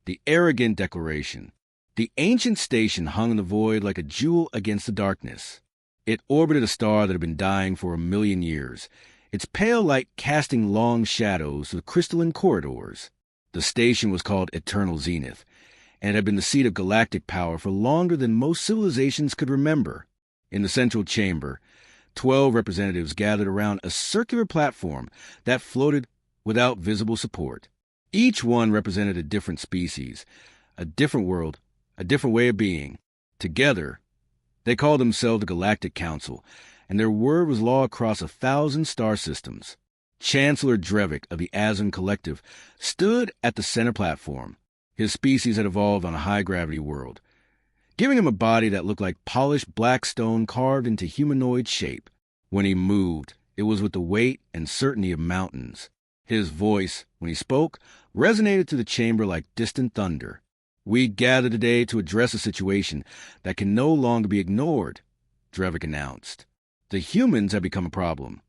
The arrogant declaration. The ancient station hung in the void like a jewel against the darkness. It orbited a star that had been dying for 1,000,000 years, its pale light casting long shadows through the crystalline corridors. The station was called Eternal Zenith, and it had been the seat of galactic power for longer than most civilizations could remember. In the central chamber, 12 representatives gathered around a circular platform that floated without visible support. Each one represented a different species, a different world, a different way of being. Together, they called themselves the Galactic Council, and their word was law across 1,000 star systems. Chancellor Drevik of the Azan Collective stood at the center platform. His species had evolved on a high-gravity world, giving him a body that looked like polished black stone carved into humanoid shape. When he moved, it was with the weight and certainty of mountains. His voice, when he spoke, resonated through the chamber like distant thunder. "We gather today to address a situation that can no longer be ignored," Drevik announced. "The humans have become a problem."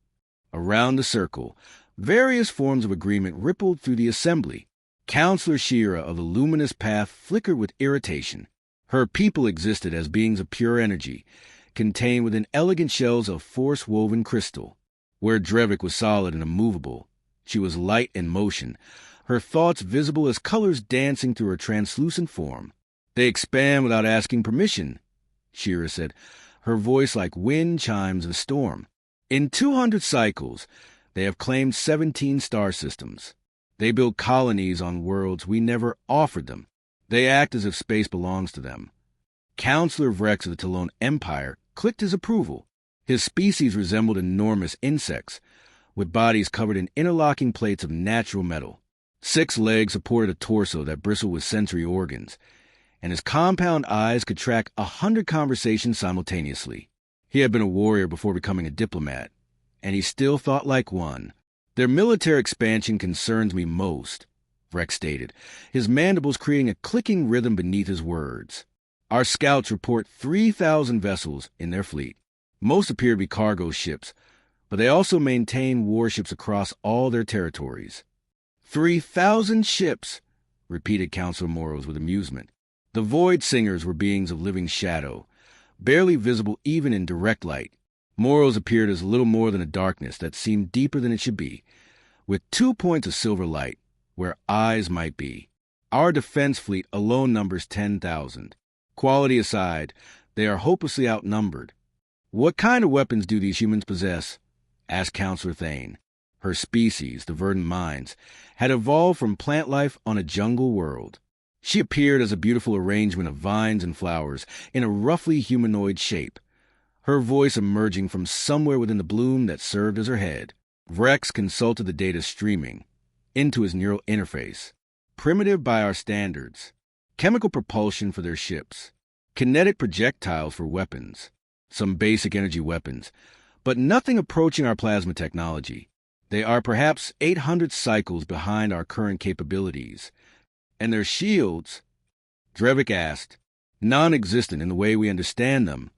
Around the circle, various forms of agreement rippled through the assembly. Counselor Shira of the Luminous Path flickered with irritation. Her people existed as beings of pure energy, contained within elegant shells of force-woven crystal. Where Drevik was solid and immovable, she was light in motion, her thoughts visible as colors dancing through her translucent form. "They expand without asking permission," Shira said, her voice like wind chimes of a storm. "In 200 cycles, they have claimed 17 star systems. They build colonies on worlds we never offered them. They act as if space belongs to them." Counselor Vrex of the Talon Empire clicked his approval. His species resembled enormous insects, with bodies covered in interlocking plates of natural metal. 6 legs supported a torso that bristled with sensory organs, and his compound eyes could track 100 conversations simultaneously. He had been a warrior before becoming a diplomat, and he still thought like one. "Their military expansion concerns me most," Vrex stated, his mandibles creating a clicking rhythm beneath his words. "Our scouts report 3,000 vessels in their fleet. Most appear to be cargo ships, but they also maintain warships across all their territories." 3,000 ships, repeated Counselor Moros with amusement. The Void Singers were beings of living shadow, barely visible even in direct light. Moros appeared as little more than a darkness that seemed deeper than it should be, with 2 points of silver light, where eyes might be. Our defense fleet alone numbers 10,000. Quality aside, they are hopelessly outnumbered. "What kind of weapons do these humans possess?" asked Counselor Thane. Her species, the verdant mines, had evolved from plant life on a jungle world. She appeared as a beautiful arrangement of vines and flowers in a roughly humanoid shape, her voice emerging from somewhere within the bloom that served as her head. Vrex consulted the data streaming into his neural interface. Primitive by our standards. Chemical propulsion for their ships. Kinetic projectiles for weapons. Some basic energy weapons, but nothing approaching our plasma technology. They are perhaps 800 cycles behind our current capabilities. And their shields, Drevik asked. "Non-existent in the way we understand them,"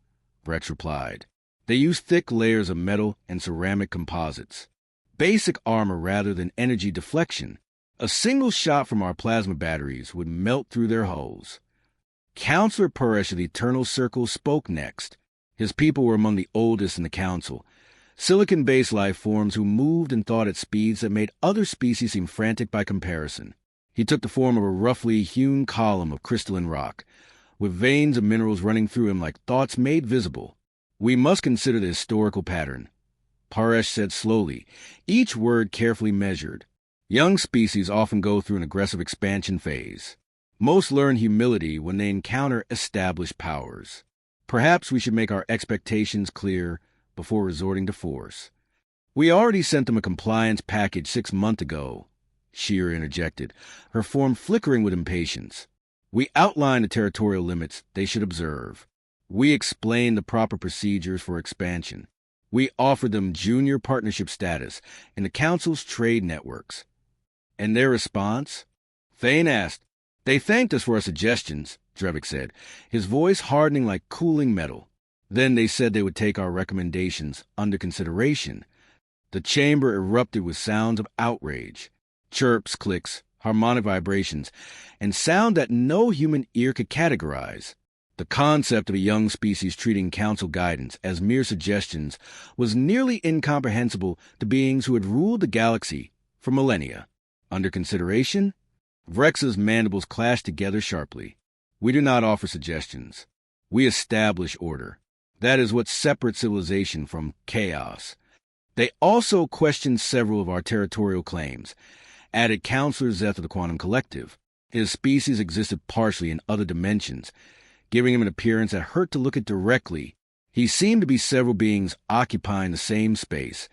Vrex replied. "They use thick layers of metal and ceramic composites. Basic armor rather than energy deflection. A single shot from our plasma batteries would melt through their hulls." Counselor Paresh of the Eternal Circle spoke next. His people were among the oldest in the council, silicon-based life forms who moved and thought at speeds that made other species seem frantic by comparison. He took the form of a roughly hewn column of crystalline rock, with veins of minerals running through him like thoughts made visible. "We must consider the historical pattern," Paresh said slowly, each word carefully measured. "Young species often go through an aggressive expansion phase. Most learn humility when they encounter established powers. Perhaps we should make our expectations clear before resorting to force." "We already sent them a compliance package 6 months ago," Shira interjected, her form flickering with impatience. "We outlined the territorial limits they should observe. We explained the proper procedures for expansion. We offered them junior partnership status in the Council's trade networks." "And their response?" Thane asked. "They thanked us for our suggestions," Drevik said, his voice hardening like cooling metal. "Then they said they would take our recommendations under consideration." The chamber erupted with sounds of outrage. Chirps, clicks, harmonic vibrations, and sound that no human ear could categorize. The concept of a young species treating council guidance as mere suggestions was nearly incomprehensible to beings who had ruled the galaxy for millennia. Under consideration, Vrex's mandibles clashed together sharply. We do not offer suggestions. We establish order. That is what separates civilization from chaos. They also questioned several of our territorial claims, added Counselor Zeth of the Quantum Collective. His species existed partially in other dimensions, giving him an appearance that hurt to look at directly. He seemed to be several beings occupying the same space,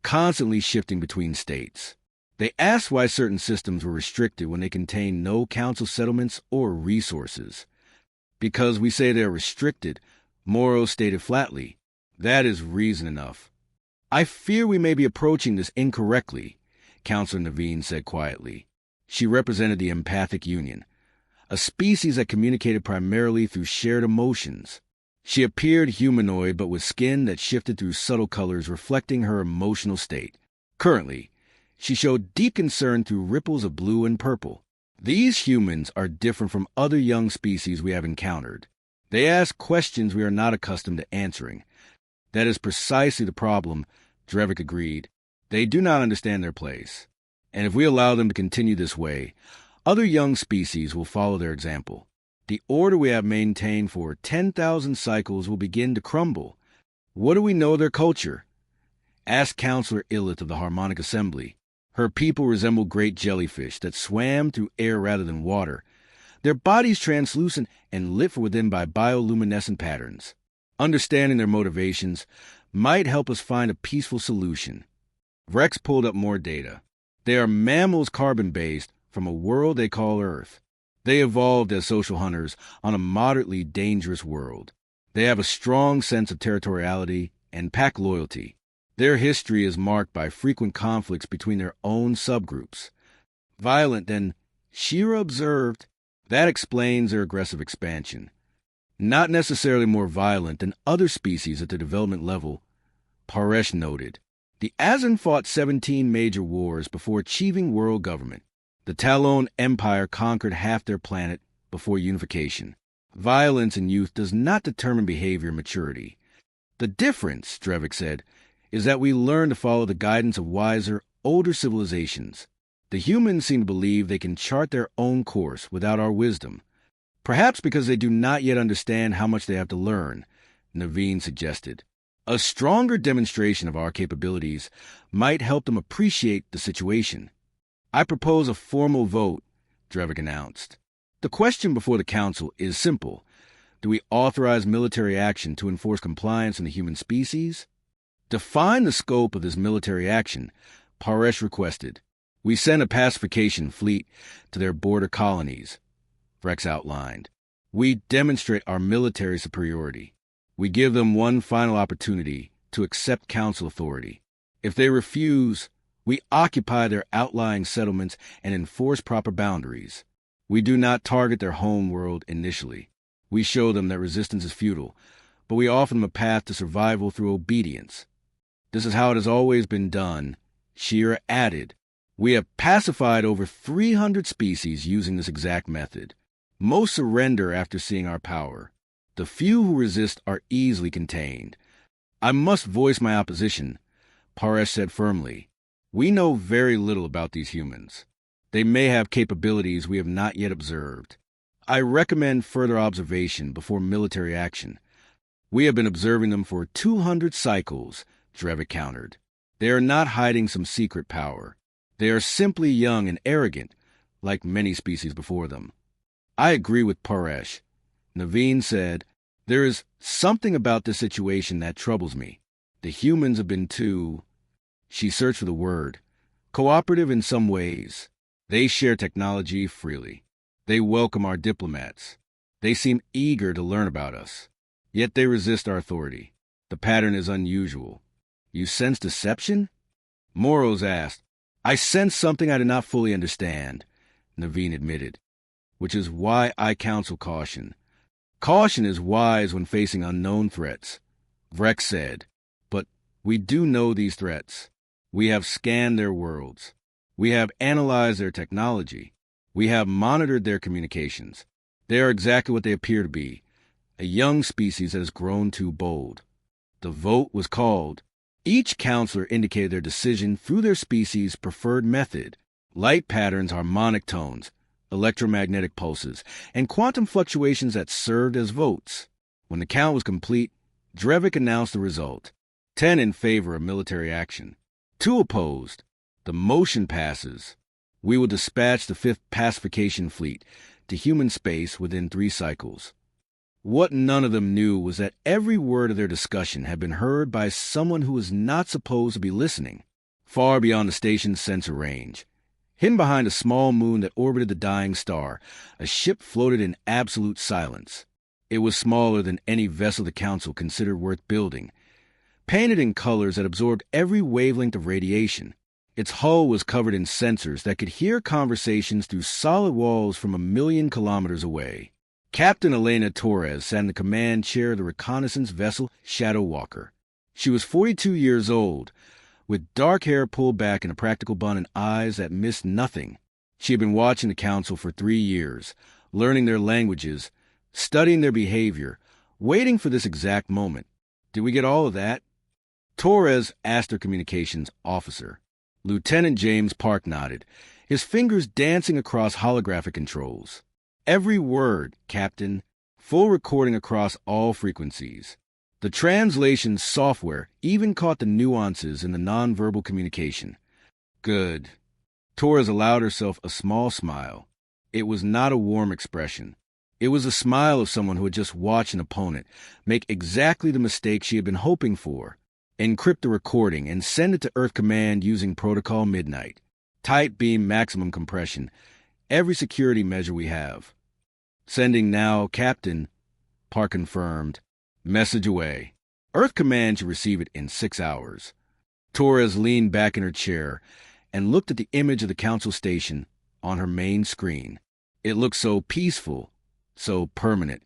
constantly shifting between states. They asked why certain systems were restricted when they contained no council settlements or resources. Because we say they are restricted, Morrow stated flatly, that is reason enough. I fear we may be approaching this incorrectly, Counselor Naveen said quietly. She represented the empathic union, a species that communicated primarily through shared emotions. She appeared humanoid but with skin that shifted through subtle colors reflecting her emotional state. Currently, she showed deep concern through ripples of blue and purple. These humans are different from other young species we have encountered. They ask questions we are not accustomed to answering. That is precisely the problem, Drevik agreed. They do not understand their place. And if we allow them to continue this way, other young species will follow their example. The order we have maintained for 10,000 cycles will begin to crumble. What do we know of their culture? Asked Counselor Illith of the Harmonic Assembly. Her people resemble great jellyfish that swam through air rather than water, their bodies translucent and lit from within by bioluminescent patterns. Understanding their motivations might help us find a peaceful solution. Vrex pulled up more data. They are mammals carbon-based from a world they call Earth. They evolved as social hunters on a moderately dangerous world. They have a strong sense of territoriality and pack loyalty. Their history is marked by frequent conflicts between their own subgroups. Violent, then, Shira observed. That explains their aggressive expansion. Not necessarily more violent than other species at the development level, Paresh noted. The Azan fought 17 major wars before achieving world government. The Talon Empire conquered half their planet before unification. Violence in youth does not determine behavior and maturity. The difference, Drevik said, is that we learn to follow the guidance of wiser, older civilizations. The humans seem to believe they can chart their own course without our wisdom. Perhaps because they do not yet understand how much they have to learn, Naveen suggested. A stronger demonstration of our capabilities might help them appreciate the situation. I propose a formal vote, Drevik announced. The question before the Council is simple. Do we authorize military action to enforce compliance in the human species? Define the scope of this military action, Paresh requested. We send a pacification fleet to their border colonies, Vrex outlined. We demonstrate our military superiority. We give them one final opportunity to accept council authority. If they refuse, we occupy their outlying settlements and enforce proper boundaries. We do not target their home world initially. We show them that resistance is futile, but we offer them a path to survival through obedience. This is how it has always been done, Shira added. We have pacified over 300 species using this exact method. Most surrender after seeing our power. The few who resist are easily contained. I must voice my opposition, Paresh said firmly. We know very little about these humans. They may have capabilities we have not yet observed. I recommend further observation before military action. We have been observing them for 200 cycles, Drevik countered. They are not hiding some secret power. They are simply young and arrogant, like many species before them. I agree with Paresh. Naveen said, there is something about this situation that troubles me. The humans have been too, she searched for the word, cooperative in some ways. They share technology freely. They welcome our diplomats. They seem eager to learn about us. Yet they resist our authority. The pattern is unusual. You sense deception? Morrows asked. I sense something I do not fully understand, Naveen admitted, which is why I counsel caution. Caution is wise when facing unknown threats, Vrex said. But we do know these threats. We have scanned their worlds. We have analyzed their technology. We have monitored their communications. They are exactly what they appear to be, a young species that has grown too bold. The vote was called. Each counselor indicated their decision through their species' preferred method: light patterns, harmonic tones, electromagnetic pulses, and quantum fluctuations that served as votes. When the count was complete, Drevik announced the result: 10 in favor of military action, 2 opposed. The motion passes. We will dispatch the 5th Pacification Fleet to human space within 3 cycles. What none of them knew was that every word of their discussion had been heard by someone who was not supposed to be listening, far beyond the station's sensor range. Hidden behind a small moon that orbited the dying star, a ship floated in absolute silence. It was smaller than any vessel the Council considered worth building, painted in colors that absorbed every wavelength of radiation. Its hull was covered in sensors that could hear conversations through solid walls from 1,000,000 kilometers away. Captain Elena Torres sat in the command chair of the reconnaissance vessel Shadow Walker. She was 42 years old, with dark hair pulled back in a practical bun and eyes that missed nothing. She had been watching the Council for 3 years, learning their languages, studying their behavior, waiting for this exact moment. Did we get all of that? Torres asked her communications officer. Lieutenant James Park nodded, his fingers dancing across holographic controls. Every word, Captain. Full recording across all frequencies. The translation software even caught the nuances in the nonverbal communication. Good. Torres allowed herself a small smile. It was not a warm expression. It was the smile of someone who had just watched an opponent make exactly the mistake she had been hoping for. Encrypt the recording and send it to Earth Command using Protocol Midnight. Tight beam maximum compression. Every security measure we have. Sending now, Captain. Park confirmed. Message away. Earth Command should receive it in 6 hours. Torres leaned back in her chair and looked at the image of the Council station on her main screen. It looked so peaceful, so permanent,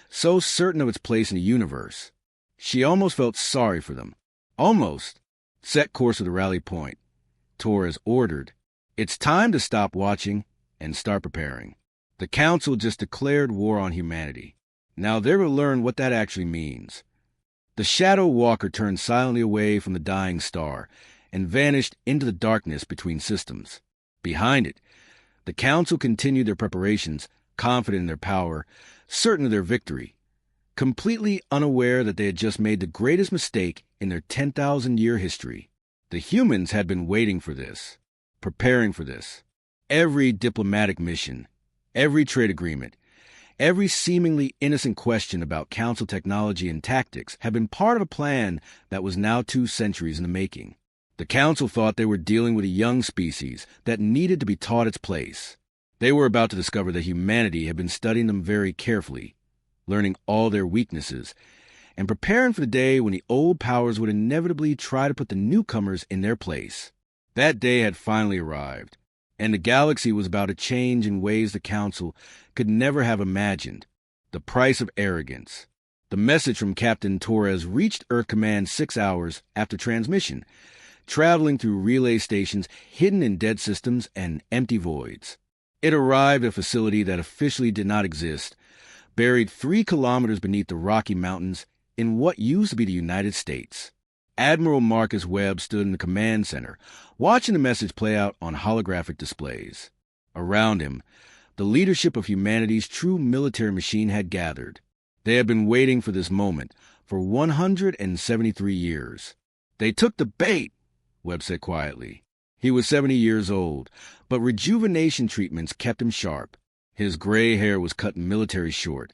so certain of its place in the universe. She almost felt sorry for them. Almost. Set course to the rally point. Torres ordered. It's time to stop watching and start preparing. The Council just declared war on humanity. Now they will learn what that actually means. The Shadow Walker turned silently away from the dying star and vanished into the darkness between systems. Behind it, the Council continued their preparations, confident in their power, certain of their victory, completely unaware that they had just made the greatest mistake in their 10,000-year history. The humans had been waiting for this, preparing for this. Every diplomatic mission, every trade agreement, every seemingly innocent question about Council technology and tactics had been part of a plan that was now 2 centuries in the making. The Council thought they were dealing with a young species that needed to be taught its place. They were about to discover that humanity had been studying them very carefully, learning all their weaknesses, and preparing for the day when the old powers would inevitably try to put the newcomers in their place. That day had finally arrived, and the galaxy was about to change in ways the Council could never have imagined. The price of arrogance. The message from Captain Torres reached Earth Command 6 hours after transmission, traveling through relay stations hidden in dead systems and empty voids. It arrived at a facility that officially did not exist, buried 3 kilometers beneath the Rocky Mountains in what used to be the United States. Admiral Marcus Webb stood in the command center, watching the message play out on holographic displays. Around him, the leadership of humanity's true military machine had gathered. They had been waiting for this moment for 173 years. They took the bait, Webb said quietly. He was 70 years old, but rejuvenation treatments kept him sharp. His gray hair was cut military short,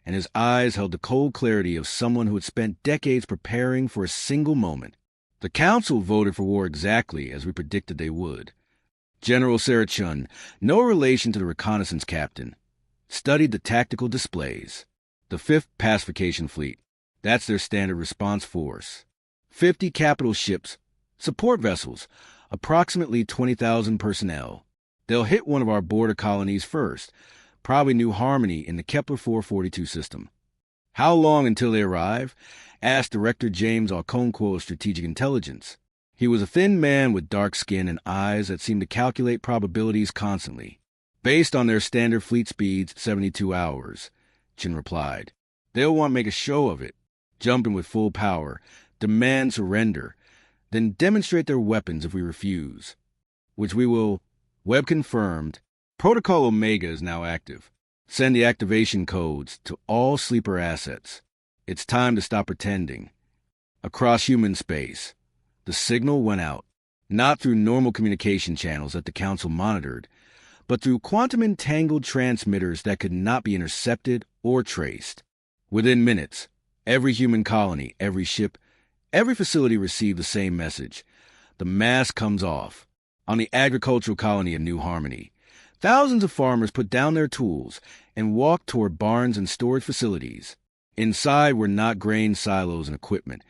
and his eyes held the cold clarity of someone who had spent decades preparing for a single moment. The Council voted for war exactly as we predicted they would. General Sarah Chun, no relation to the reconnaissance captain, studied the tactical displays. The 5th Pacification Fleet, that's their standard response force. 50 capital ships, support vessels, approximately 20,000 personnel. They'll hit one of our border colonies first, probably New Harmony in the Kepler 442 system. How long until they arrive? Asked Director James Okonkwo of Strategic Intelligence. He was a thin man with dark skin and eyes that seemed to calculate probabilities constantly. Based on their standard fleet speeds, 72 hours, Chin replied. They'll want to make a show of it, jump in with full power, demand surrender, then demonstrate their weapons if we refuse. Which we will. Web confirmed. Protocol Omega is now active. Send the activation codes to all sleeper assets. It's time to stop pretending. Across human space, the signal went out, not through normal communication channels that the Council monitored, but through quantum-entangled transmitters that could not be intercepted or traced. Within minutes, every human colony, every ship, every facility received the same message. The mask comes off. On the agricultural colony of New Harmony, thousands of farmers put down their tools and walked toward barns and storage facilities. Inside were not grain silos and equipment,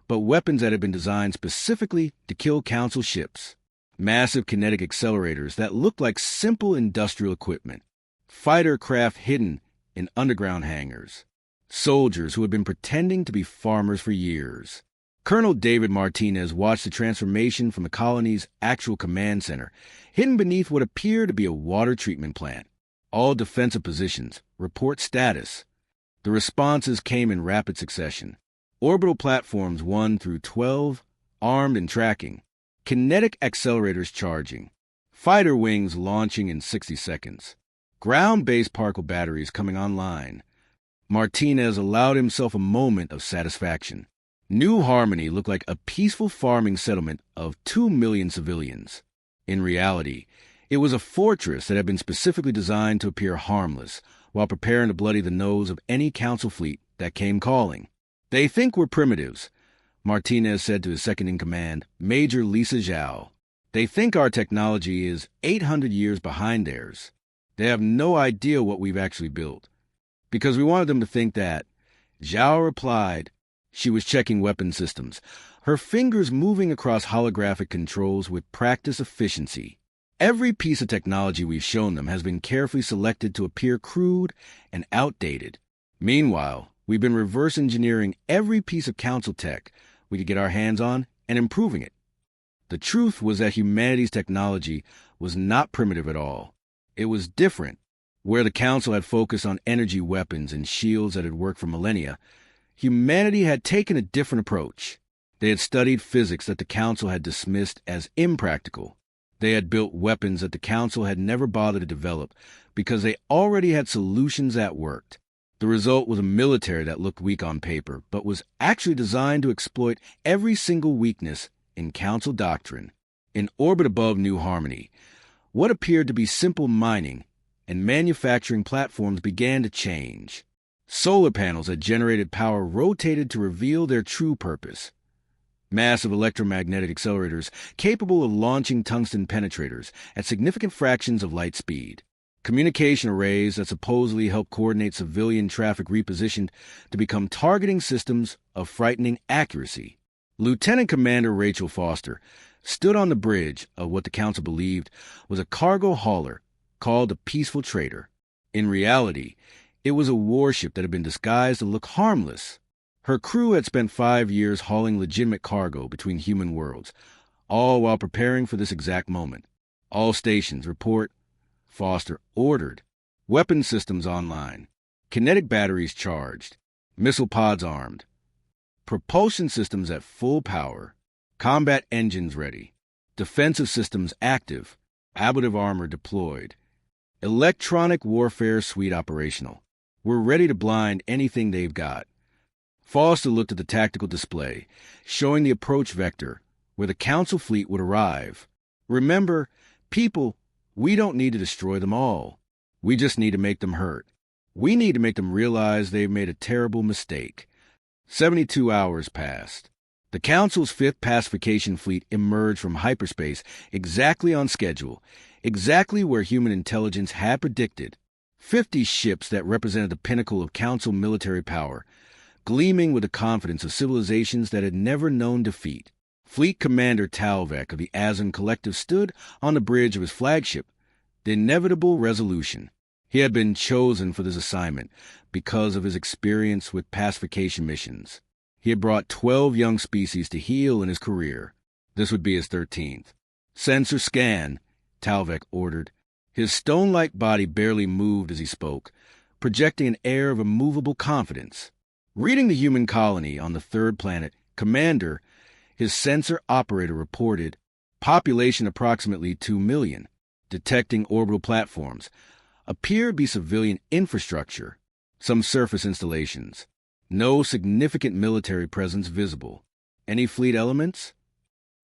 but weapons that had been designed specifically to kill Council ships. Massive kinetic accelerators that looked like simple industrial equipment. Fighter craft hidden in underground hangars. Soldiers who had been pretending to be farmers for years. Colonel David Martinez watched the transformation from the colony's actual command center, hidden beneath what appeared to be a water treatment plant. All defensive positions. Report status. The responses came in rapid succession. Orbital platforms 1 through 12, armed and tracking. Kinetic accelerators charging. Fighter wings launching in 60 seconds. Ground-based particle batteries coming online. Martinez allowed himself a moment of satisfaction. New Harmony looked like a peaceful farming settlement of 2 million civilians. In reality, it was a fortress that had been specifically designed to appear harmless while preparing to bloody the nose of any Council fleet that came calling. They think we're primitives, Martinez said to his second-in-command, Major Lisa Zhao. They think our technology is 800 years behind theirs. They have no idea what we've actually built. Because we wanted them to think that. Zhao replied. She was checking weapon systems, her fingers moving across holographic controls with practiced efficiency. Every piece of technology we've shown them has been carefully selected to appear crude and outdated. Meanwhile, we've been reverse engineering every piece of Council tech we could get our hands on and improving it. The truth was that humanity's technology was not primitive at all. It was different. Where the Council had focused on energy weapons and shields that had worked for millennia, humanity had taken a different approach. They had studied physics that the Council had dismissed as impractical. They had built weapons that the Council had never bothered to develop because they already had solutions that worked. The result was a military that looked weak on paper, but was actually designed to exploit every single weakness in Council doctrine. In orbit above New Harmony, what appeared to be simple mining and manufacturing platforms began to change. Solar panels that generated power rotated to reveal their true purpose. Massive electromagnetic accelerators capable of launching tungsten penetrators at significant fractions of light speed. Communication arrays that supposedly help coordinate civilian traffic repositioned to become targeting systems of frightening accuracy. Lieutenant Commander Rachel Foster stood on the bridge of what the Council believed was a cargo hauler called a peaceful trader. In reality, it was a warship that had been disguised to look harmless. Her crew had spent 5 years hauling legitimate cargo between human worlds, all while preparing for this exact moment. All stations report. Foster ordered. Weapon systems online. Kinetic batteries charged. Missile pods armed. Propulsion systems at full power. Combat engines ready. Defensive systems active. Ablative armor deployed. Electronic warfare suite operational. We're ready to blind anything they've got. Foster looked at the tactical display, showing the approach vector, where the Council fleet would arrive. Remember, people, we don't need to destroy them all. We just need to make them hurt. We need to make them realize they've made a terrible mistake. 72 hours passed. The Council's 5th pacification fleet emerged from hyperspace exactly on schedule, exactly where human intelligence had predicted. 50 ships that represented the pinnacle of Council military power, gleaming with the confidence of civilizations that had never known defeat. Fleet Commander Talvek of the Azan Collective stood on the bridge of his flagship, the Inevitable Resolution. He had been chosen for this assignment because of his experience with pacification missions. He had brought 12 young species to heal in his career. This would be his 13th. Sensor scan, Talvek ordered. His stone-like body barely moved as he spoke, projecting an air of immovable confidence. Reading the human colony on the third planet, Commander, his sensor operator reported, population approximately 2 million, detecting orbital platforms, appear to be civilian infrastructure, some surface installations. No significant military presence visible. Any fleet elements?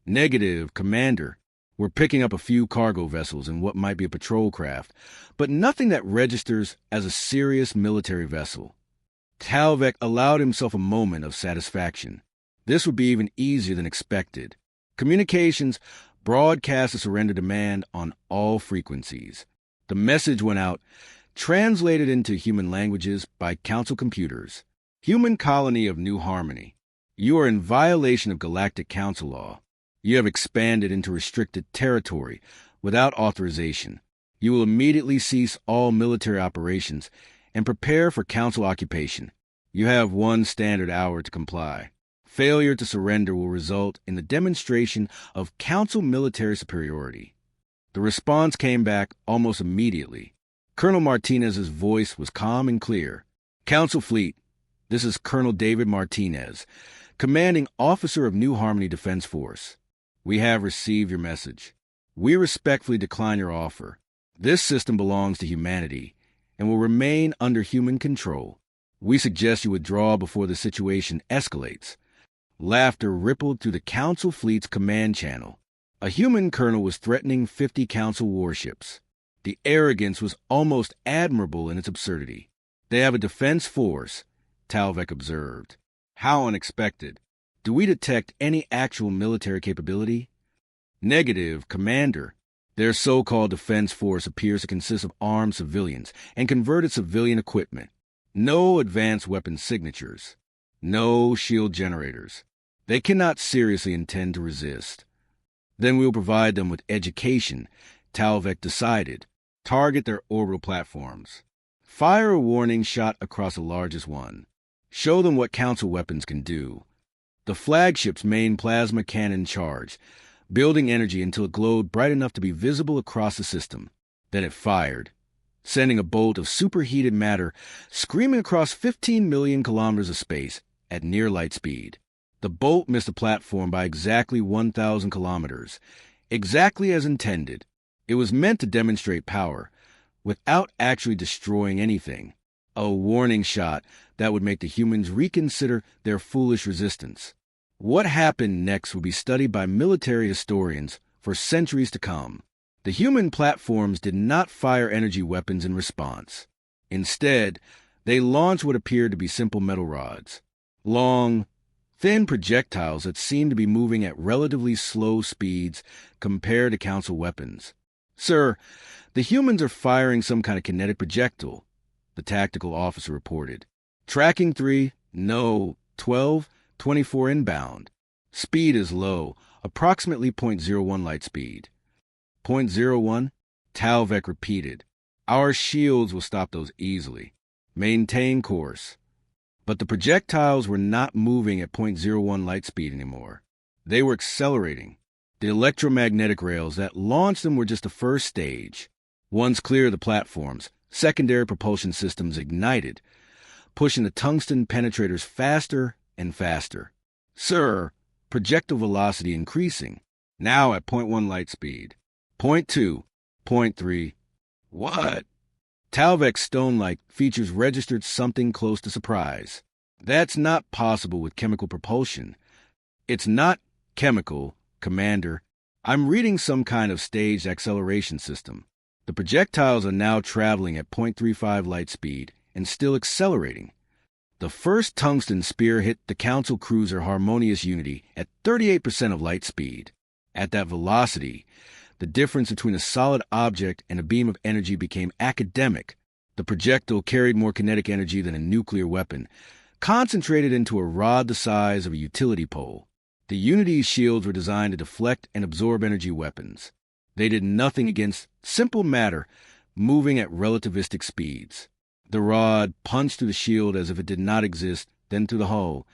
Negative, Commander. We're picking up a few cargo vessels and what might be a patrol craft, but nothing that registers as a serious military vessel. Talvek allowed himself a moment of satisfaction. This would be even easier than expected. Communications broadcast a surrender demand on all frequencies. The message went out, translated into human languages by council computers. Human colony of New Harmony. You are in violation of Galactic Council law. You have expanded into restricted territory without authorization. You will immediately cease all military operations and prepare for council occupation. You have 1 standard hour to comply. Failure to surrender will result in the demonstration of council military superiority. The response came back almost immediately. Colonel Martinez's voice was calm and clear. Council Fleet, this is Colonel David Martinez, commanding officer of New Harmony Defense Force. We have received your message. We respectfully decline your offer. This system belongs to humanity and will remain under human control. We suggest you withdraw before the situation escalates. Laughter rippled through the Council Fleet's command channel. A human colonel was threatening 50 Council warships. The arrogance was almost admirable in its absurdity. They have a defense force, Talvek observed. How unexpected. Do we detect any actual military capability? Negative, Commander. Their so-called defense force appears to consist of armed civilians and converted civilian equipment. No advanced weapon signatures. No shield generators. They cannot seriously intend to resist. Then we'll provide them with education, Talvek decided. Target their orbital platforms. Fire a warning shot across the largest one. Show them what Council weapons can do. The flagship's main plasma cannon charged, building energy until it glowed bright enough to be visible across the system. Then it fired, sending a bolt of superheated matter screaming across 15 million kilometers of space at near light speed. The bolt missed the platform by exactly 1,000 kilometers, exactly as intended. It was meant to demonstrate power, without actually destroying anything. A warning shot that would make the humans reconsider their foolish resistance. What happened next would be studied by military historians for centuries to come. The human platforms did not fire energy weapons in response. Instead, they launched what appeared to be simple metal rods. Long, thin projectiles that seemed to be moving at relatively slow speeds compared to Council weapons. Sir, the humans are firing some kind of kinetic projectile, the tactical officer reported. Tracking 3, no, 12, 24 inbound. Speed is low, approximately 0.01 light speed. 0.01? Talvek repeated. Our shields will stop those easily. Maintain course. But the projectiles were not moving at 0.01 light speed anymore. They were accelerating. The electromagnetic rails that launched them were just the first stage. Once clear of the platforms, secondary propulsion systems ignited, pushing the tungsten penetrators faster and faster. Sir, projectile velocity increasing, now at 0.1 light speed. 0.2, 0.3. What? Talvek's stone-like features registered something close to surprise. That's not possible with chemical propulsion. It's not chemical, Commander. I'm reading some kind of staged acceleration system. The projectiles are now traveling at 0.35 light speed and still accelerating. The first tungsten spear hit the Council cruiser Harmonious Unity at 38% of light speed. At that velocity, the difference between a solid object and a beam of energy became academic. The projectile carried more kinetic energy than a nuclear weapon, concentrated into a rod the size of a utility pole. The Unity's shields were designed to deflect and absorb energy weapons. They did nothing against simple matter moving at relativistic speeds. The rod punched through the shield as if it did not exist, then through the hull,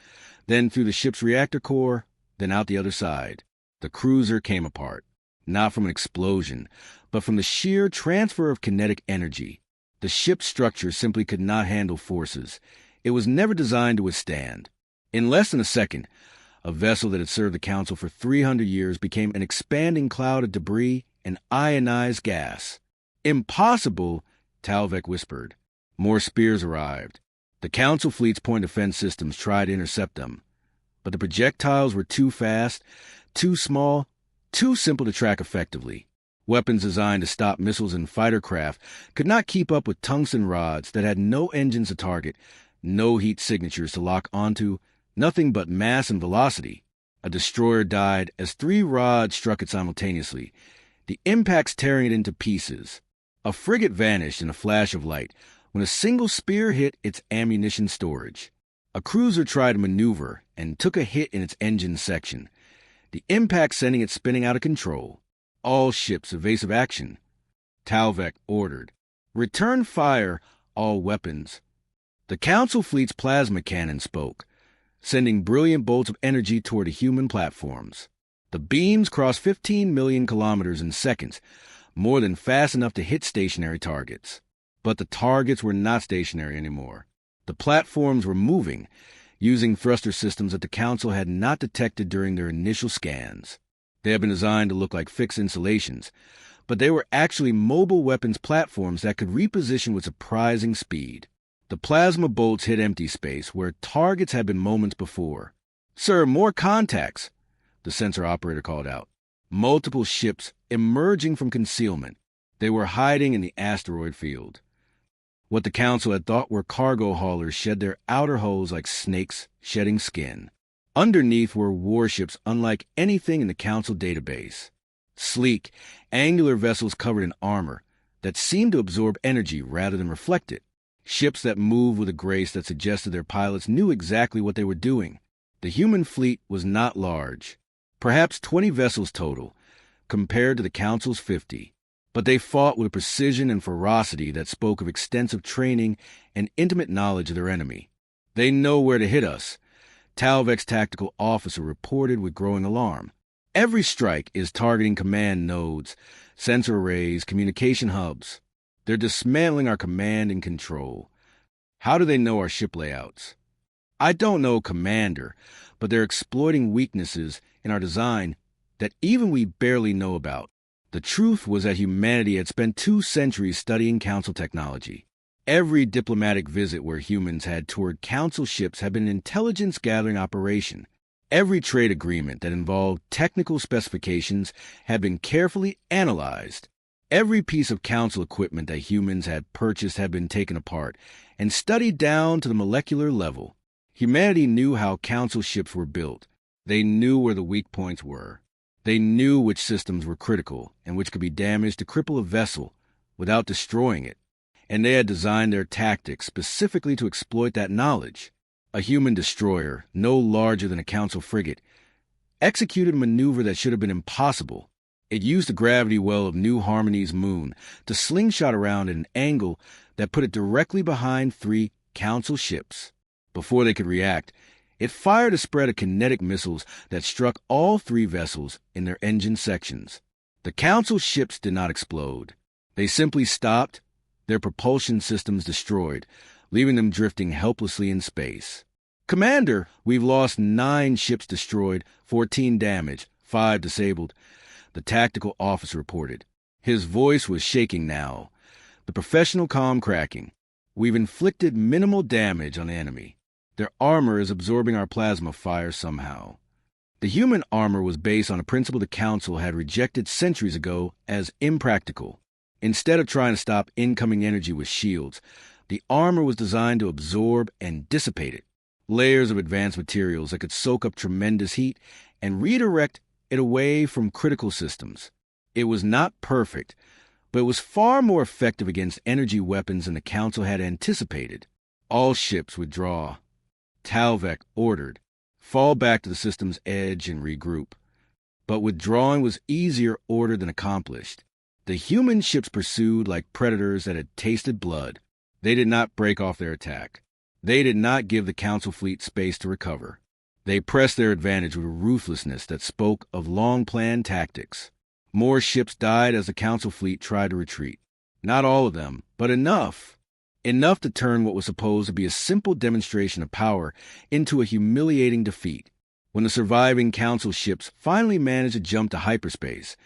then through the ship's reactor core, then out the other side. The cruiser came apart, not from an explosion, but from the sheer transfer of kinetic energy. The ship's structure simply could not handle forces it was never designed to withstand. In less than a second, a vessel that had served the Council for 300 years became an expanding cloud of debris and ionized gas. "Impossible," Talvek whispered. More spears arrived. The Council fleet's point defense systems tried to intercept them, but the projectiles were too fast, too small, too simple to track effectively. Weapons designed to stop missiles and fighter craft could not keep up with tungsten rods that had no engines to target, no heat signatures to lock onto, nothing but mass and velocity. A destroyer died as 3 rods struck it simultaneously, the impacts tearing it into pieces. A frigate vanished in a flash of light when a single spear hit its ammunition storage. A cruiser tried to maneuver and took a hit in its engine section, the impact sending it spinning out of control. "All ships, evasive action," Talvek ordered. "Return fire, all weapons." The Council fleet's plasma cannon spoke, sending brilliant bolts of energy toward the human platforms. The beams crossed 15 million kilometers in seconds, more than fast enough to hit stationary targets. But the targets were not stationary anymore. The platforms were moving, using thruster systems that the Council had not detected during their initial scans. They had been designed to look like fixed installations, but they were actually mobile weapons platforms that could reposition with surprising speed. The plasma bolts hit empty space where targets had been moments before. "Sir, more contacts," the sensor operator called out. Multiple ships emerging from concealment. They were hiding in the asteroid field. What the Council had thought were cargo haulers shed their outer hulls like snakes shedding skin. Underneath were warships unlike anything in the Council database. Sleek, angular vessels covered in armor that seemed to absorb energy rather than reflect it. Ships that moved with a grace that suggested their pilots knew exactly what they were doing. The human fleet was not large, perhaps 20 vessels total, compared to the Council's 50. But they fought with a precision and ferocity that spoke of extensive training and intimate knowledge of their enemy. "They know where to hit us," Talvek's tactical officer reported with growing alarm. "Every strike is targeting command nodes, sensor arrays, communication hubs. They're dismantling our command and control. How do they know our ship layouts?" "I don't know, Commander, but they're exploiting weaknesses in our design that even we barely know about." The truth was that humanity had spent 2 centuries studying Council technology. Every diplomatic visit where humans had toured Council ships had been an intelligence-gathering operation. Every trade agreement that involved technical specifications had been carefully analyzed. Every piece of Council equipment that humans had purchased had been taken apart and studied down to the molecular level. Humanity knew how Council ships were built. They knew where the weak points were. They knew which systems were critical and which could be damaged to cripple a vessel without destroying it. And they had designed their tactics specifically to exploit that knowledge. A human destroyer, no larger than a Council frigate, executed a maneuver that should have been impossible. It used the gravity well of New Harmony's moon to slingshot around at an angle that put it directly behind 3 Council ships. Before they could react, it fired a spread of kinetic missiles that struck all 3 vessels in their engine sections. The Council ships did not explode. They simply stopped, their propulsion systems destroyed, leaving them drifting helplessly in space. "Commander, we've lost 9 ships destroyed, 14 damaged, 5 disabled," the tactical officer reported. His voice was shaking now, the professional calm cracking. "We've inflicted minimal damage on the enemy. Their armor is absorbing our plasma fire somehow." The human armor was based on a principle the Council had rejected centuries ago as impractical. Instead of trying to stop incoming energy with shields, the armor was designed to absorb and dissipate it. Layers of advanced materials that could soak up tremendous heat and redirect it away from critical systems. It was not perfect, but it was far more effective against energy weapons than the Council had anticipated. "All ships withdraw," Talvek ordered. "Fall back to the system's edge and regroup." But withdrawing was easier ordered than accomplished. The human ships pursued like predators that had tasted blood. They did not break off their attack. They did not give the Council fleet space to recover. They pressed their advantage with a ruthlessness that spoke of long-planned tactics. More ships died as the Council fleet tried to retreat. Not all of them, but enough. Enough to turn what was supposed to be a simple demonstration of power into a humiliating defeat. When the surviving Council ships finally managed to jump to hyperspace,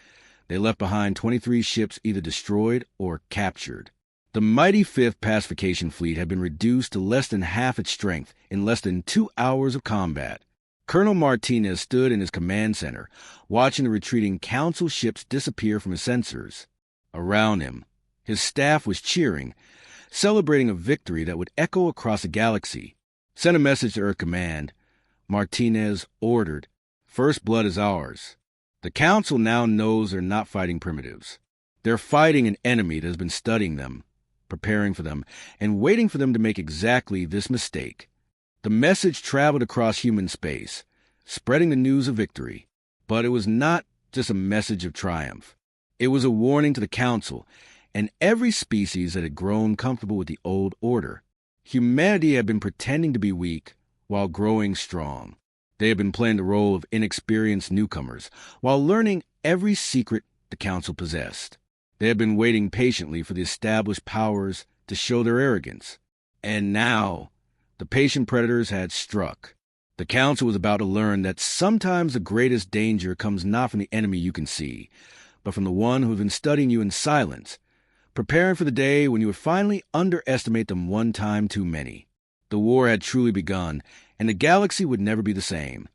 they left behind 23 ships either destroyed or captured. The mighty 5th Pacification Fleet had been reduced to less than half its strength in less than 2 hours of combat. Colonel Martinez stood in his command center, watching the retreating Council ships disappear from his sensors. Around him, his staff was cheering, celebrating a victory that would echo across the galaxy. Sent a message to Earth Command. Martinez ordered, "First blood is ours." The Council now knows they're not fighting primitives. They're fighting an enemy that has been studying them, preparing for them, and waiting for them to make exactly this mistake. The message traveled across human space, spreading the news of victory. But it was not just a message of triumph. It was a warning to the Council and every species that had grown comfortable with the old order. Humanity had been pretending to be weak while growing strong. They had been playing the role of inexperienced newcomers while learning every secret the Council possessed. They had been waiting patiently for the established powers to show their arrogance. And now, the patient predators had struck. The Council was about to learn that sometimes the greatest danger comes not from the enemy you can see, but from the one who has been studying you in silence, preparing for the day when you would finally underestimate them one time too many. The war had truly begun, and the galaxy would never be the same.